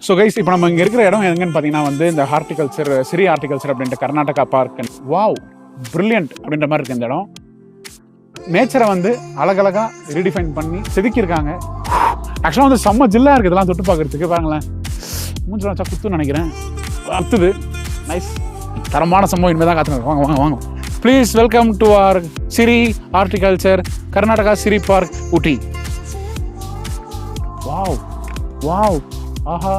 So guys இப்போ நம்ம இங்கே இருக்கிற இடம் எங்கன்னு பார்த்தீங்கன்னா வந்து இந்த ஹார்டிகல்ச்சர் சிரி ஹார்டிகல்ச்சர் அப்படின்ட்டு கர்நாடகா பார்க். வாவ் பிரில்லியன்ட் அப்படின்ற மாதிரி இருக்குது இந்த இடம். நேச்சரை வந்து அழகழகாக ரீடிஃபைன் பண்ணி செதுக்கியிருக்காங்க. ஆக்சுவலாக வந்து செம்ம ஜில்லாக இருக்குது இதெல்லாம் தொட்டு பார்க்குறதுக்கு. பாருங்களேன், மூஞ்சி வச்சா குத்துன்னு நினைக்கிறேன். அத்துது நைஸ், தரமான சம்பவம் இனிமேல் தான் காத்துங்க. வாங்க வாங்க வாங்க, ப்ளீஸ் வெல்கம் டு ஆர் Sri horticulture Karnataka Sri park Ooty. Wow wow, ஆஹா,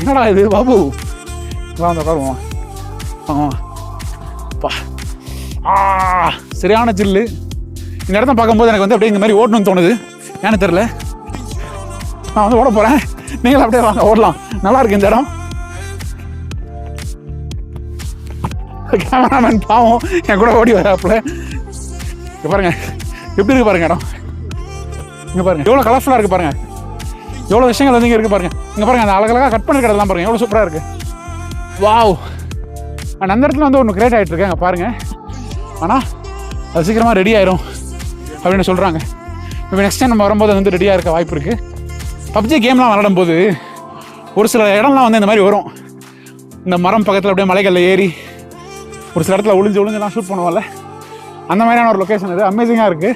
என்னடா இது பாபு, வாங்க உட்காருவோம். பா சரியான ஜில்லு. இந்த இடத்த பார்க்கும்போது எனக்கு வந்து அப்படியே இந்த மாதிரி ஓடணும்னு தோணுது. ஏன்னு தெரில, நான் வந்து ஓட போகிறேன், நீங்களும் அப்படியே வாங்க ஓடலாம். நல்லா இருக்கு இந்த இடம். கேமராமேன் பாவம் என் கூட ஓடி வராப்புல. இங்கே பாருங்க எப்படி இருக்கு பாருங்க இடம். இங்கே பாருங்க எவ்வளோ கலர்ஃபுல்லாக இருக்குது பாருங்க, எவ்வளோ விஷயங்கள் வந்து இங்கே இருக்குது பாருங்க. இங்கே பாருங்க அந்த அழகழகாக கட் பண்ணிக்கிறதெல்லாம் பாருங்க, எவ்வளோ சூப்பராக இருக்குது. வாவ், அந்த இடத்துல வந்து ஒன்று கிரியேட் ஆகிட்டு இருக்கேன் பாருங்க. ஆனால் அது சீக்கிரமாக ரெடி ஆயிரும் அப்படின்னு சொல்கிறாங்க. இப்போ நெக்ஸ்ட் டைம் நம்ம வரும்போது அது வந்து ரெடியாக இருக்க வாய்ப்பு இருக்குது. பப்ஜி கேம்லாம் விளாடும் போது ஒரு சில இடம்லாம் வந்து இந்த மாதிரி வரும். இந்த மரம் பக்கத்தில் அப்படியே மலைகளில் ஏறி ஒரு சில இடத்துல ஒளிஞ்செல்லாம் ஷூட் பண்ணுவோம்ல, அந்த மாதிரியான ஒரு லொக்கேஷன் இது. அமேசிங்காக இருக்குது.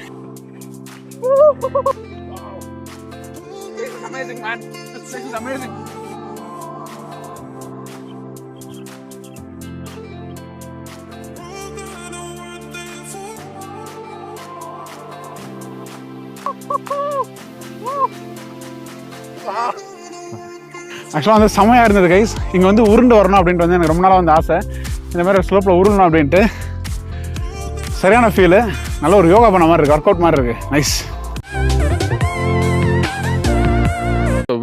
ஆக்சுவலாக வந்து செமையாக இருந்தது கைஸ். இங்கே வந்து உருண்டு வரணும் அப்படின்ட்டு வந்து எனக்கு ரொம்ப நாளாக வந்து ஆசை. இந்த மாதிரி ஸ்லோப்பில் உருளணும் அப்படின்ட்டு. சரியான ஃபீலு, நல்ல ஒரு யோகா பண்ண மாதிரி இருக்குது, ஒர்க் அவுட் மாதிரி இருக்குது. Nice.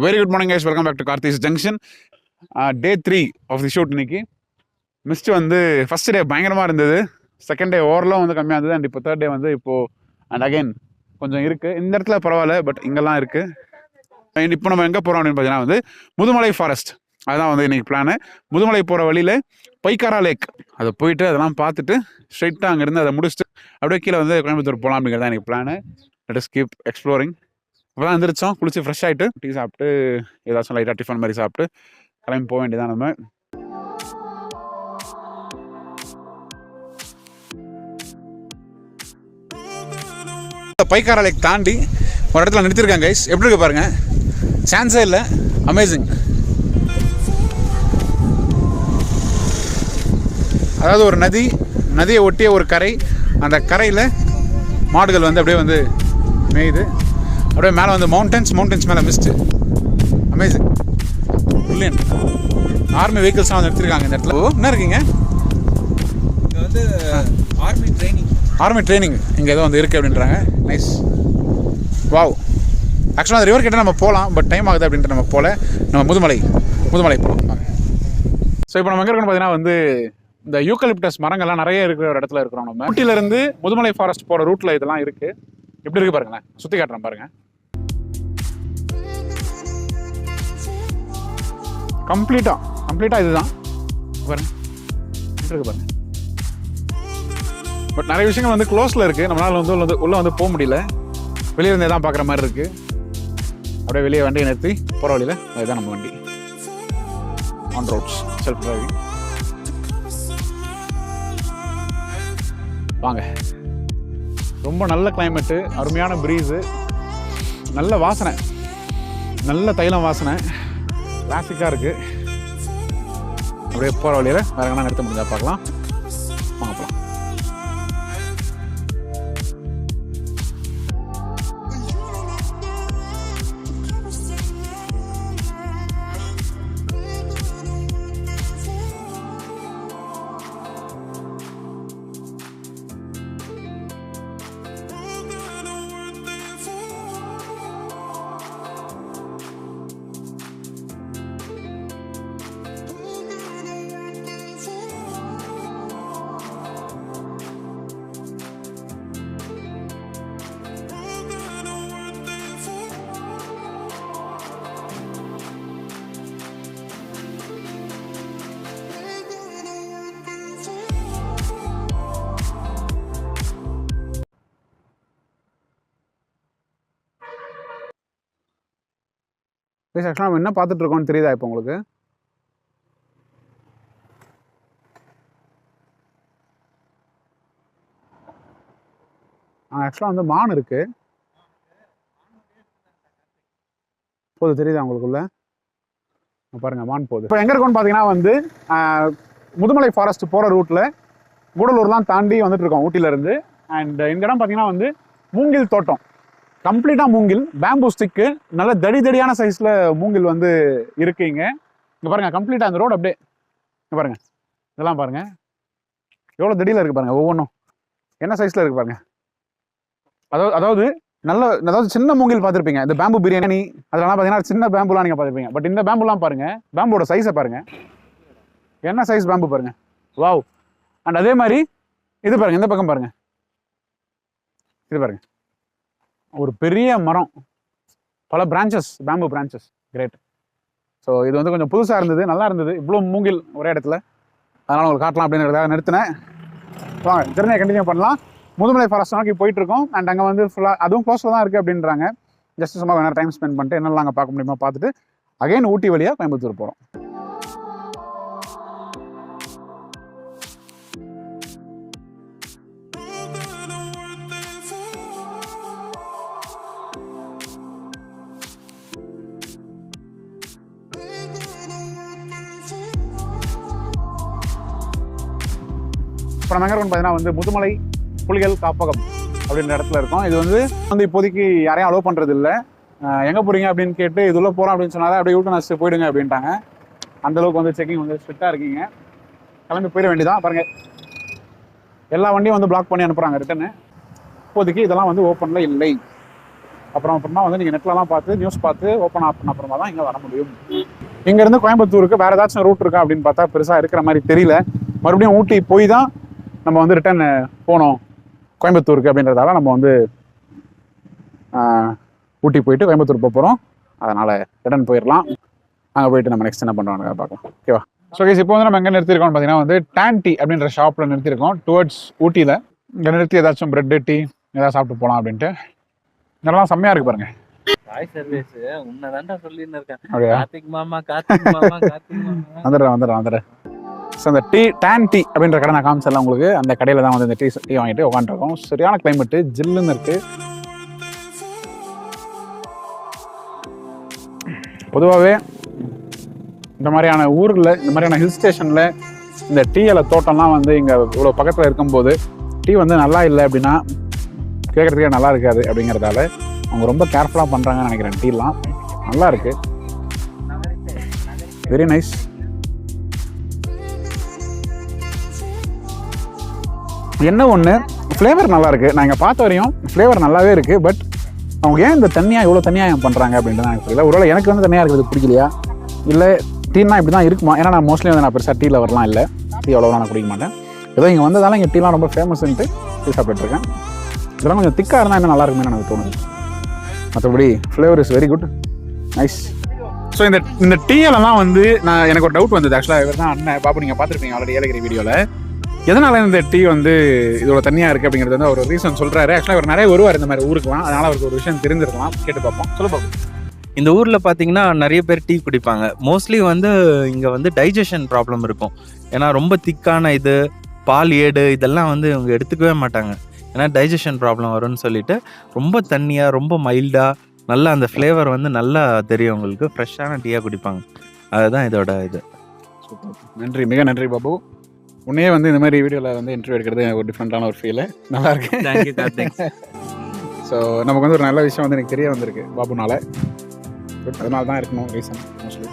Very good morning guys, welcome back to Karthi's junction. Day 3 of the shoot. இன்னைக்கு மிஸ்ட் வந்து ஃபஸ்ட் டே பயங்கரமாக இருந்தது, செகண்ட் டே ஓவரலாம் வந்து கம்மியாக இருந்தது, அண்ட் இப்போ தேர்ட் டே வந்து இப்போது அண்ட் அகைன் கொஞ்சம் இருக்குது. இந்த இடத்துல பரவாயில்ல, பட் இங்கெல்லாம் இருக்குது. இப்போ நம்ம எங்கே போகிறோம் அப்படின்னு பார்த்தீங்கன்னா வந்து முதுமலை ஃபாரஸ்ட். அதுதான் வந்து இன்றைக்கி பிளானு. முதுமலை போகிற வழியில் பைக்காரா லேக், அதை போயிட்டு அதெல்லாம் பார்த்துட்டு ஸ்ட்ரைட்டாக அங்கேருந்து அதை முடிச்சுட்டு அப்படியே கீழே வந்து கோயம்புத்தூர் போகலாம் அப்படிங்கிறது தான் எனக்கு plan. Let us keep exploring. அப்போ தான் எழுந்திரிச்சோம், குளிச்சு ஃப்ரெஷ் ஆகிட்டு டீ சாப்பிட்டு ஏதாச்சும் லைட்டாக டிஃபன் மாதிரி சாப்பிட்டு கிளம்பி போக வேண்டியதான் நம்ம. பைக்காரா லேக் தாண்டி ஒரு இடத்துல நிறுத்திருக்காங்க கைஸ். எப்படி இருக்கு பாருங்க, சான்ஸே இல்லை, அமேசிங். அதாவது ஒரு நதியை ஒட்டிய ஒரு கரை, அந்த கரையில் மாடுகள் வந்து அப்படியே வந்து மேயுது. அப்படியே மேலே வந்து மவுண்டன்ஸ் மேலே மிஸ்ட்டு. Amazing, brilliant. ஆர்மி வெஹிக்கிள்ஸ்லாம் வந்து எடுத்துருக்காங்க இந்த இடத்துல. என்ன இருக்கீங்க இங்கே வந்து ஆர்மி ட்ரைனிங் இங்கே ஏதோ வந்து இருக்குது அப்படின்றாங்க. Nice, wow. ஆக்சுவலாக அந்த ரிவர் கிட்ட நம்ம போகலாம், பட் டைம் ஆகுது அப்படின்ட்டு நம்ம போகல. நம்ம முதுமலை போகலாம். ஸோ இப்போ நம்ம எங்கே இருக்கணும் பார்த்தீங்கன்னா வந்து இந்த யூக்கலிப்டஸ் மரங்கள்லாம் நிறைய இருக்கிற ஒரு இடத்துல இருக்கிறோம். நம்ம ஊட்டியிலேருந்து முதுமலை ஃபாரஸ்ட் போகிற ரூட்டில் இதெல்லாம் இருக்குது. எப்படி இருக்குது பாருங்களேன், சுற்றி காட்டுறேன் பாருங்கள். கம்ப்ளீட்டாக இதுதான் பாருங்க, இருக்கு பாருங்க. பட் நிறைய விஷயங்கள் வந்து க்ளோஸில் இருக்குது, நம்மளால் வந்து உள்ளே வந்து போக முடியல. வெளியே இருந்தே தான் பார்க்குற மாதிரி இருக்குது. அப்படியே வெளியே வண்டியை நிறுத்தி போகிற வழியில் அதுதான் நம்ம வண்டி. On roads, self driving. வாங்க. ரொம்ப நல்ல கிளைமேட்டு, அருமையான ப்ரீஸு, நல்ல வாசனை, நல்ல தைலம் வாசனை, கிளாசிக்காக இருக்குது. அப்படியே போகிற வழியில் வேறு எங்கன்னா நிறுத்த முடிஞ்சா பார்க்கலாம். வாங்க போகலாம். ஆக்சுவலாக நம்ம என்ன பார்த்துட்டு இருக்கோம்னு தெரியுதா இப்போ உங்களுக்கு? ஆக்சுவலாக வந்து மான் இருக்குது. போது தெரியுதா உங்களுக்குள்ள? பாருங்கள் மான் போகுது. இப்போ எங்கே இருக்கும்னு பார்த்தீங்கன்னா வந்து முதுமலை ஃபாரஸ்ட் போகிற ரூட்டில் கூடலூர்லாம் தாண்டி வந்துட்டு இருக்கோம் ஊட்டியிலேருந்து. அண்ட் இந்த இடம் பார்த்தீங்கன்னா வந்து மூங்கில் தோட்டம், கம்ப்ளீட்டாக மூங்கில், பேம்பூ ஸ்டிக்கு, நல்ல தடியான சைஸில் மூங்கில் வந்து இருக்குங்க. இங்கே பாருங்கள் கம்ப்ளீட்டாக அந்த ரோடு அப்படியே இங்கே பாருங்கள், இதெல்லாம் பாருங்கள் எவ்வளோ தடியில் இருக்குது பாருங்கள், ஒவ்வொன்றும் என்ன சைஸில் இருக்குது பாருங்கள். அதாவது அதாவது சின்ன மூங்கில் பார்த்துருப்பீங்க, இந்த பேம்பு பிரியாணி அதெல்லாம் பார்த்தீங்கன்னா சின்ன பேம்புலாம் நீங்கள் பார்த்துருப்பீங்க. பட் இந்த பேம்புலாம் பாருங்கள், பேம்போட சைஸை பாருங்கள், என்ன சைஸ் பேம்பு பாருங்கள், வாவ். அண்ட் அதே மாதிரி இது பாருங்கள், இந்த பக்கம் பாருங்கள், இது பாருங்கள் ஒரு பெரிய மரம், பல branches, bamboo branches, great. So இது வந்து கொஞ்சம் புதுசாக இருந்தது, நல்லா இருந்தது, இவ்வளோ மூங்கில் ஒரே இடத்துல, அதனால் உங்களுக்கு காட்டலாம் அப்படிங்கிறதுக்காக நிறுத்தினேன். வாங்க ஜெர்னியை கண்டினியூ பண்ணலாம். முதுமலை ஃபாரஸ்ட் நோக்கி போயிட்டு இருக்கோம். அண்ட் அங்கே வந்து ஃபுல்லாக அதுவும் க்ளோஸில் தான் இருக்குது அப்படின்றாங்க. ஜஸ்ட் சும்மா கொஞ்சம் டைம் ஸ்பெண்ட் பண்ணிட்டு என்னெல்லாம் அங்கே பார்க்க முடியுமோ பார்த்துட்டு அகைன் ஊட்டி வழியாக கோயம்புத்தூர் போகிறோம். இப்போ நம்ம எங்கே இருக்கோம்னு பார்த்தீங்கன்னா வந்து முதுமலை புலிகள் காப்பகம் அப்படின்ற இடத்துல இருக்கோம். இது வந்து இப்போதைக்கு யாரையும் அலோவ் பண்ணுறது இல்லை. எங்கே போகிறீங்க அப்படின்னு கேட்டு இதுள்ள போகிறோம் அப்படின்னு சொன்னாலும் அப்படியே யூட்டன் அடிச்சு போயிடுங்க அப்படின்ட்டாங்க. அந்தளவுக்கு வந்து செக்கிங் வந்து ஸ்ட்ரிக்டாக இருக்கீங்க. கிளம்பி போயிட வேண்டியதான். பாருங்கள் எல்லா வண்டியும் வந்து பிளாக் பண்ணி அனுப்புகிறாங்க ரிட்டர்னு. இப்போதைக்கு இதெல்லாம் வந்து ஓப்பனில் இல்லை. அப்புறமா வந்து நீங்கள் நெட்லலாம் பார்த்து நியூஸ் பார்த்து ஓப்பன் ஆப் பண்ண அப்புறமா தான் இங்கே வர முடியும். இங்கேருந்து கோயம்புத்தூருக்கு வேறு ஏதாச்சும் ரூட் இருக்கா அப்படின்னு பார்த்தா பெருசாக இருக்கிற மாதிரி தெரியல. மறுபடியும் ஊட்டி போய் தான் நம்ம வந்து ரிட்டர்ன் போனோம் கோயம்புத்தூருக்கு அப்படின்றதால நம்ம வந்து ஊட்டி போயிட்டு கோயம்புத்தூர் போகிறோம். அதனால் ரிட்டர்ன் போயிடலாம். அங்கே போயிட்டு நம்ம நெக்ஸ்ட் என்ன பண்ணுறோம்னு பார்க்கலாம். ஓகேவா? ஸோ கேஸ் இப்போ வந்து நம்ம எங்கே நிறுத்திருக்கோம்னு பார்த்தீங்கன்னா வந்து டான் டீ அப்படின்ற ஷாப்பில் நிறுத்திருக்கோம் டுவர்ட்ஸ் ஊட்டியில். இங்கே நிறுத்தி ஏதாச்சும் ப்ரெட்டு டீ ஏதாவது சாப்பிட்டு போகலாம் அப்படின்ட்டு. இதெல்லாம் செம்மையாக இருக்குது பாருங்கள். வந்துடுறேன். ஸோ அந்த டான் டீ அப்படின்ற கடை நான் காமிச்சிடலாம் உங்களுக்கு. அந்த கடையில் தான் வந்து இந்த டீ வாங்கிட்டு உட்காந்துருக்கோம். சரியான கிளைமேட்டு, ஜில்லுன்னு இருக்குது. பொதுவாகவே இந்த மாதிரியான ஊரில், இந்த மாதிரியான ஹில் ஸ்டேஷனில் இந்த டீ இலை தோட்டம்லாம் வந்து இங்கே இவ்வளோ பக்கத்தில் இருக்கும்போது டீ வந்து நல்லா இல்லை அப்படின்னா கேட்குறதுக்கே நல்லா இருக்காது. அப்படிங்கிறதால அவங்க ரொம்ப கேர்ஃபுல்லாக பண்ணுறாங்கன்னு நினைக்கிறேன். டீலாம் நல்லா இருக்குது, வெரி நைஸ். என்ன ஒன்று ஃப்ளேவர் நல்லா இருக்குது. நான் இங்கே பார்த்த வரையும் ஃப்ளேவர் நல்லாவே இருக்குது. பட் அவங்க ஏன் இந்த தண்ணியாக இவ்வளோ தண்ணியாக பண்ணுறாங்க அப்படின்ட்டு எனக்கு தெரியல. ஒருவேளை எனக்கு வந்து தண்ணியாக இருக்கிறது பிடிக்கலையா, இல்லை டீனா இப்படி தான் இருக்குமா? ஏன்னா நான் மோஸ்ட்லி வந்து நான் பெருசாக டீ லவர்லாம் இல்லை, டீ அவ்வளோவா நான் குடிக்க மாட்டேன். ஏதோ இங்கே வந்ததால இங்கே டீலாம் ரொம்ப ஃபேமஸ்ன்ட்டு டீ சாப்பிட்டுருக்கேன். இதெல்லாம் கொஞ்சம் திக்காக இருந்தால் இன்னும் நல்லா இருக்குமே எனக்கு தோணுது. மற்றபடி flavour is very good, nice. So இந்த டீயெல்லாம் வந்து எனக்கு ஒரு டவுட் வந்தது. ஆக்சுவலாக இவர் தான் அண்ணன் பாபு, நீங்கள் பார்த்துருப்பீங்க ஆல்ரெடி ஏலகிரி வீடியோவில். எதனால இந்த டீ வந்து இதோட தனியாக இருக்குது அப்படிங்கிறது வந்து அவர் ரீசன் சொல்கிறாரு. ஆக்சுவலாக அவர் நிறைய வருவார் இந்த மாதிரி ஊருக்குலாம், அதனால் அவருக்கு ஒரு விஷயம் தெரிஞ்சிருக்கலாம். கேட்டு பார்ப்போம். சொல்ல பார்ப்போம். இந்த ஊரில் பார்த்தீங்கன்னா நிறைய பேர் டீ குடிப்பாங்க. மோஸ்ட்லி வந்து இங்கே வந்து டைஜஷன் ப்ராப்ளம் இருக்கும். ஏன்னா ரொம்ப திக்கான இது பால் ஏடு இதெல்லாம் வந்து இவங்க எடுத்துக்கவே மாட்டாங்க. ஏன்னா டைஜஷன் ப்ராப்ளம் வரும்னு சொல்லிட்டு ரொம்ப தண்ணியாக, ரொம்ப மைல்டாக, நல்லா அந்த ஃப்ளேவர் வந்து நல்லா தெரியும் உங்களுக்கு, ஃப்ரெஷ்ஷான டீயாக குடிப்பாங்க. அதுதான் இதோட இது. நன்றி, மிக நன்றி பாபு. உன்னையே வந்து இந்த மாதிரி வீடியோவில் வந்து இன்டர்வியூ எடுக்கிறது ஒரு டிஃப்ரெண்ட்டான ஒரு ஃபீல். நல்லா இருக்கு. Thank you thanks. ஸோ நமக்கு வந்து ஒரு நல்ல விஷயம் வந்து எனக்கு தெரிய வந்திருக்கு பாபுனால. அதனால தான் இருக்கணும் ரீசன். மோஸ்ட்லி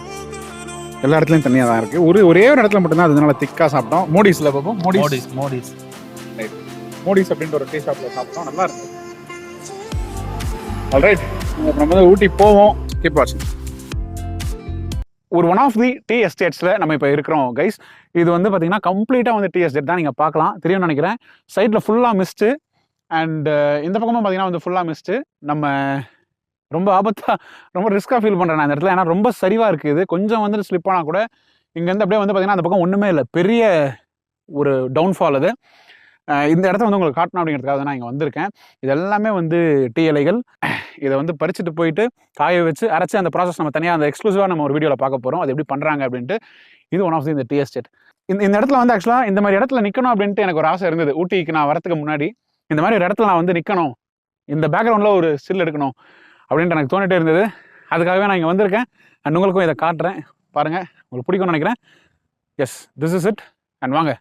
எல்லா இடத்துலையும் தனியாக தான் இருக்குது. ஒரே ஒரு இடத்துல மட்டும்தான் அதனால திக்காக சாப்பிட்டோம். மோடிஸில் பாபு, மோடிஸ் ரைட், மோடிஸ் அப்படின்ற ஒரு டீ ஷாப்பில் சாப்பிட்டோம். நல்லா இருக்கு. ஆல்ரைட், நம்ம வந்து ஊட்டி போவோம். கீப் வாட்சிங். ஒரு ஒன் ஆஃப் தி டீ எஸ்டேட்ஸில் நம்ம இப்போ இருக்கிறோம் கைஸ். இது வந்து பார்த்தீங்கன்னா கம்ப்ளீட்டாக வந்து டீ எஸ்டேட் தான். நீங்கள் பார்க்கலாம், தெரியும்னு நினைக்கிறேன். சைடில் ஃபுல்லாக மிஸ்ட்டு அண்ட் இந்த பக்கமும் பார்த்தீங்கன்னா வந்து ஃபுல்லாக மிஸ்ட்டு. நம்ம ரொம்ப ஆபத்தாக, ரொம்ப ரிஸ்க்காக ஃபீல் பண்ணுறேன் அந்த இடத்துல. ஏன்னா ரொம்ப சரிவாக இருக்குது. கொஞ்சம் வந்து ஸ்லிப் ஆனால் கூட இங்கேருந்து அப்படியே வந்து பார்த்தீங்கன்னா அந்த பக்கம் ஒன்றுமே இல்லை, பெரிய ஒரு டவுன்ஃபால் அது. இந்த இடத்த வந்து உங்களுக்கு காட்டணும் அப்படிங்கிறதுக்காக நான் இங்கே வந்திருக்கேன். இது எல்லாமே வந்து டீ இலைகள். இதை வந்து பறிச்சுட்டு போயிட்டு காய வச்சு அரைச்சி அந்த ப்ராசஸ் நம்ம தனியாக அந்த எக்ஸ்க்ளூசிவாக நம்ம ஒரு வீடியோவில் பார்க்க போகிறோம். அது எப்படி பண்ணுறாங்க அப்படின்ட்டு. இது ஒன் ஆஃப் தி இந்த டீ எஸ்டேட். இந்த இடத்துல வந்து ஆக்சுவலாக இந்த மாதிரி இடத்துல நிற்கணும் அப்படின்ட்டு எனக்கு ஒரு ஆசை இருந்தது. ஊட்டிக்கு நான் வரத்துக்கு முன்னாடி இந்த மாதிரி ஒரு இடத்துல நான் வந்து நிற்கணும், இந்த பேக்ரவுண்டில் ஒரு ஸ்டில் எடுக்கணும் அப்படின்ட்டு எனக்கு தோணிட்டே இருந்தது. அதுக்காகவே நான் இங்கே வந்திருக்கேன். அண்ட் உங்களுக்கும் இதை காட்டுறேன், பாருங்கள், உங்களுக்கு பிடிக்கும்னு நினைக்கிறேன். Yes, this is it. And வாங்க.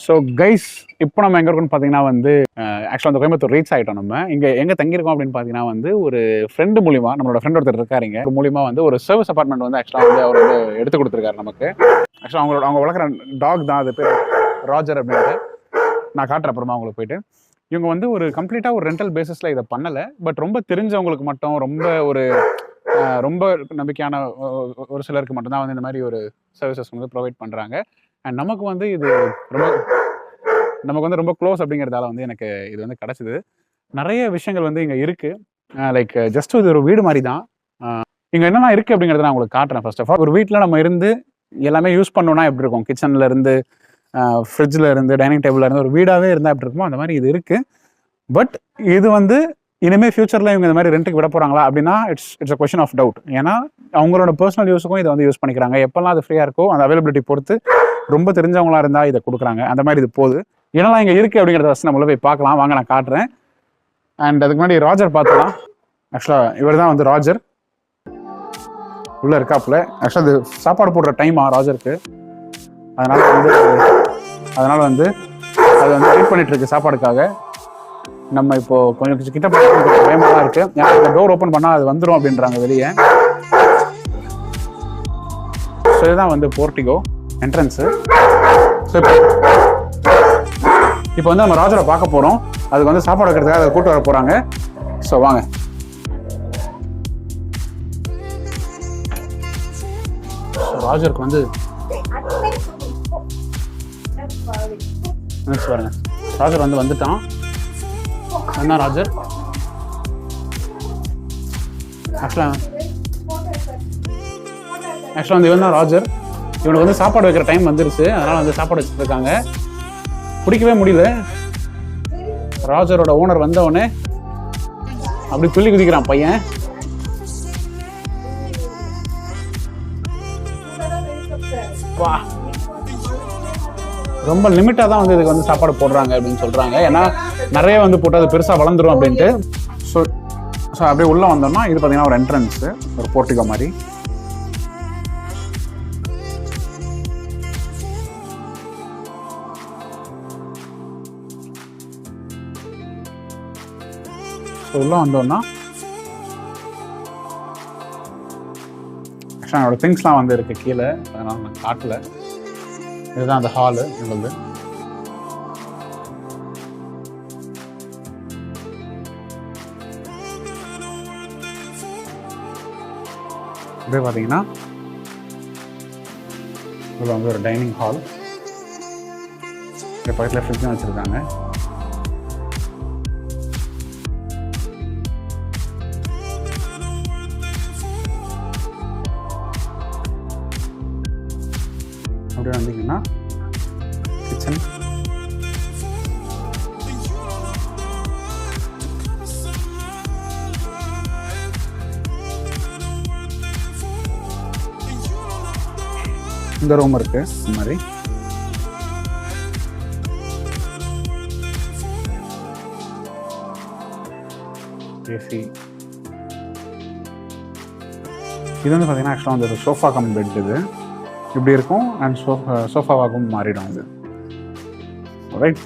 ஸோ கைஸ், இப்போ நம்ம எங்கே இருக்கோம்னு பார்த்தீங்கன்னா வந்து ஆக்சுவலாக அந்த கோயம்புத்தூர் ரீச் ஆகிட்டோம். நம்ம இங்கே எங்கே தங்கியிருக்கோம் அப்படின்னு பார்த்தீங்கன்னா வந்து ஒரு ஃப்ரெண்டு மூலிமா, நம்மளோட ஃப்ரெண்ட் ஒருத்தர் இருக்காருங்க, ஒரு மூலிமா வந்து ஒரு சர்வீஸ் அப்பார்ட்மெண்ட் வந்து ஆக்சுவலாக வந்து அவர் வந்து எடுத்து கொடுத்துருக்காரு நமக்கு. ஆக்சுவலாக அவங்க வளர்க்குற டாக் தான், அது பேர் ராஜர் அப்படின்ட்டு. நான் காட்டுறேன் அப்புறமா அவங்களுக்கு போயிட்டு. இவங்க வந்து ஒரு கம்ப்ளீட்டாக ஒரு ரெண்டல் பேசிஸில் இதை பண்ணலை. பட் ரொம்ப தெரிஞ்சவங்களுக்கு மட்டும், ரொம்ப நம்பிக்கையான ஒரு சிலருக்கு மட்டும்தான் வந்து இந்த மாதிரி ஒரு சர்வீசஸ் வந்து ப்ரொவைட் பண்ணுறாங்க. அண்ட் நமக்கு வந்து இது ரொம்ப க்ளோஸ் அப்படிங்கிறதால வந்து எனக்கு இது வந்து கிடச்சிது. நிறைய விஷயங்கள் வந்து இங்கே இருக்குது. லைக் ஜஸ்ட் இது ஒரு வீடு மாதிரி தான். இங்கே என்னெல்லாம் இருக்குது அப்படிங்கிறத நான் உங்களுக்கு காட்டுறேன். ஃபர்ஸ்ட் ஆஃப் ஆல், ஒரு வீட்டில் நம்ம இருந்து எல்லாமே யூஸ் பண்ணோன்னா எப்படி இருக்கும், கிச்சனில் இருந்து ஃப்ரிட்ஜில் இருந்து டைனிங் டேபிளில் இருந்து ஒரு வீடாகவே இருந்தால் எப்படி இருக்குமோ அந்த மாதிரி இது இருக்குது. பட் இது வந்து இனிமேல் ஃபியூச்சரில் இவங்க இந்த மாதிரி ரெண்ட்டுக்கு விட போகிறாங்களா அப்படின்னா it's a question of doubt. ஏன்னா அவங்களோட பர்சனல் யூஸுக்கும் இதை வந்து யூஸ் பண்ணிக்கிறாங்க. எப்போல்லாம் அது ஃப்ரீயாக இருக்கோ அந்த அவைலபிலிட்டி பொறுத்து ரொம்ப தெரிஞ்சவங்களா இருந்தால் இதை கொடுக்குறாங்க. அந்த மாதிரி இது போகுது. என்னெல்லாம் இங்கே இருக்குது அப்படிங்கிறத ஃபஸ்ட் நம்ம உள்ள போய் பார்க்கலாம். வாங்க, நான் காட்டுறேன். அண்ட் அதுக்கு முன்னாடி ராஜர் பார்த்துலாம். ஆக்சுவலாக இவர் தான் வந்து ராஜர் உள்ளே இருக்காப்புல. ஆக்சுவலாக இது சாப்பாடு போடுற டைமா ராஜருக்கு. அதனால் வந்து அது வந்து வெயிட் பண்ணிட்டு இருக்கு சாப்பாடுக்காக. நம்ம இப்போ கொஞ்சம் கிட்ட பார்த்து பயமாக தான் இருக்குது. ஏன்னா இந்த டோர் ஓப்பன் பண்ணால் அது வந்துடும் அப்படின்றாங்க வெளியே. ஸோ இதுதான் வந்து போர்ட்டிகோ என்ட்ரன்ஸு. ஸோ இப்போ வந்து நம்ம ராஜரை பார்க்க போகிறோம். அதுக்கு வந்து சாப்பாடு வைக்கிறதுக்காக அதை கூட்டு வர போகிறாங்க. ஸோ வாங்க. ராஜருக்கு வந்து பாருங்க, ராஜர் வந்து வந்துட்டான். என்ன ராஜர் ஆக்சுவலாக வந்து இவன் தான் ராஜர். இவனுக்கு வந்து சாப்பாடு வைக்கிற டைம் வந்துருச்சு. அதனால் வந்து சாப்பாடு வச்சுட்டு இருக்காங்க. பிடிக்கவே முடியல. ராஜரோட ஓனர் வந்தவொடனே அப்படி துள்ளி குதிக்கிறான் பையன். வா, ரொம்ப லிமிட்டாக தான் வந்து இதுக்கு வந்து சாப்பாடு போடுறாங்க அப்படின்னு சொல்கிறாங்க. ஏன்னா நிறைய வந்து போட்டு அது பெருசாக வளர்ந்துரும் அப்படின்ட்டு. ஸோ அப்படியே உள்ளே வந்தோம்னா இது பார்த்தீங்கன்னா ஒரு என்ட்ரன்ஸு, ஒரு போர்ட்டிகோ மாதிரி. ஸோ உள்ளே வந்தோம்னா ஆக்சுவலாக என்னோட திங்ஸ்லாம் வந்து இருக்குது கீழே. அதனால் நான் காட்டல. இதுதான் அந்த ஹாலு. எங்களுக்கு அப்படியே பார்த்தீங்கன்னா இதில் வந்து ஒரு டைனிங் ஹால். இங்கே பக்கத்தில் ஃப்ரிட்ஜும் வச்சுருக்காங்க. அப்படியே வந்தீங்கன்னா கிச்சன். இந்த ரூம் இருக்கு. இந்த மாதிரி ஏசி. இது வந்து பார்த்தீங்கன்னா ஆக்சுவலாக வந்து ஒரு சோஃபா கம் பெட். இது இப்படி இருக்கும். அண்ட் சோஃபாவாகவும் மாறிடும் இது. ரைட்.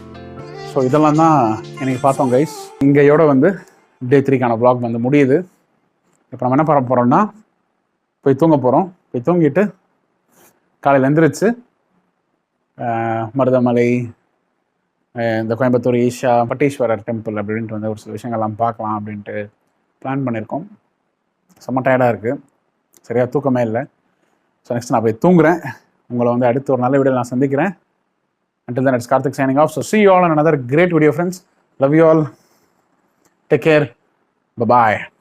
ஸோ இதெல்லாம் தான் எனக்கு பார்த்தோம் கைஸ். இங்கேயோட வந்து டே 3க்கான வ்ளாக் வந்து முடியுது. இப்போ நம்ம என்ன பண்ண போகிறோம்னா போய் தூங்க போகிறோம். போய் தூங்கிட்டு காலையில் எழுந்திரிச்சு மருதமலை, இந்த கோயம்புத்தூர் ஈஷா பட்டீஸ்வரர் டெம்பிள் அப்படின்ட்டு வந்து ஒரு சில விஷயங்கள்லாம் பார்க்கலாம் அப்படின்ட்டு பிளான் பண்ணியிருக்கோம். செம்ம டயர்டாக இருக்குது, சரியாக தூக்கமே இல்லை. ஸோ நெக்ஸ்ட் நான் போய் தூங்குறேன். உங்களை வந்து அடுத்து ஒரு நல்ல வீடியோ நான் சந்திக்கிறேன். Until then, it's Karthik signing off. So see you all in another great video, friends. Love you all. Take care. Bye-bye.